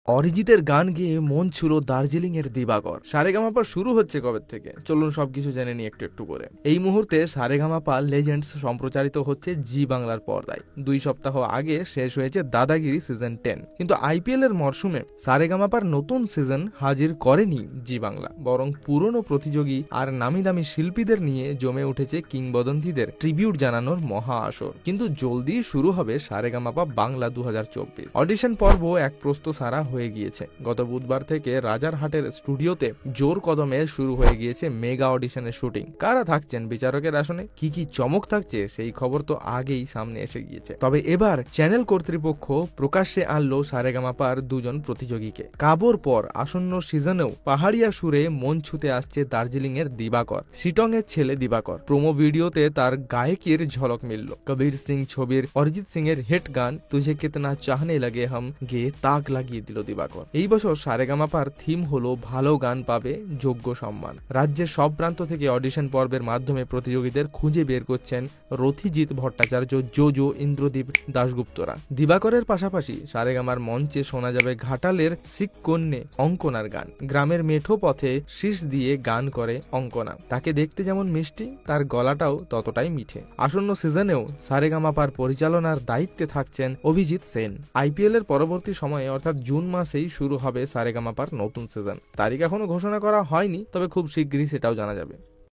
অরিজিতের গান গেয়ে মন ছুঁল দার্জিলিং এর দিবাকর। সারেগামাপা শুরু হচ্ছে কবে থেকে, চলুন সবকিছু জেনে নিই একটু একটু করে। এই মুহূর্তে সারেগামাপা লেজেন্ডস সম্প্রচারিত হচ্ছে জি বাংলার পর্দায়। 2 সপ্তাহ আগে শেষ হয়েছে দাদাগিরি সিজন 10। কিন্তু আইপিএল এর মরশুমে সারেগামাপার নতুন সিজন হাজির করেনি জি বাংলা, বরং পুরনো প্রতিযোগী আর নামি দামি শিল্পীদের নিয়ে জমে উঠেছে কিংবদন্তিদের ট্রিবিউট জানানোর মহা আসর। কিন্তু জলদি শুরু হবে সারেগামাপা বাংলা 2024। অডিশন পর্ব এক প্রস্ত সারা হয়ে গিয়েছে। গত বুধবার থেকে রাজারহাটের স্টুডিওতে জোর কদমে শুরু হয়ে গিয়েছে মেগা অডিশনের শুটিং। কারা থাকছেন বিচারকের আসনে, কি কি চমক থাকছে, সেই খবর তো আগেই সামনে এসে গিয়েছে। তবে এবার চ্যানেল কর্তৃপক্ষ প্রকাশ্যে আনলো সারেগামাপার 2 জন প্রতিযোগীকে। কাবোর পর আসন্ন সিজনেও পাহাড়িয়া সুরে মন ছুতে আসছে দার্জিলিং এর দিবাকর, শিটং এর ছেলে দিবাকর। প্রোমো ভিডিওতে তার গায়কির ঝলক মিলল। কবির সিং ছবির অরিজিৎ সিং এর হিট গান তুঝে কিতনা চাহনে লাগে হাম গেয়ে তাক লাগিয়ে দিল দিবাকর। এই বছর সারেগামাপার থিম হলো ভালো গান পাবে যোগ্য সম্মান। রাজ্যের সব প্রান্ত থেকে অডিশন পর্বের মাধ্যমে প্রতিযোগীদের খুঁজে বের করছেন রথিজিৎ ভট্টাচার্য, জোজো, ইন্দ্রদীপ দাশগুপ্তরা। দিবাকরের পাশাপাশি সারেগামার মঞ্চে শোনা যাবে ঘাটালের শিখ কন্যে অঙ্কনার গান। গ্রামের মেঠো পথে শীষ দিয়ে গান করে অঙ্কনা। তাকে দেখতে যেমন মিষ্টি, তার গলাটাও ততটাই মিঠে। আসন্ন সিজনেও সারেগামাপার পরিচালনার দায়িত্বে থাকছেন অভিজিৎ সেন। আইপিএল এর পরবর্তী সময়ে অর্থাৎ জুন মাসেই শুরু হবে সারেগামাপার নতুন সিজন। তারিখ এখনো ঘোষণা করা হয়নি, তবে খুব শীঘ্রই সেটাও জানা যাবে।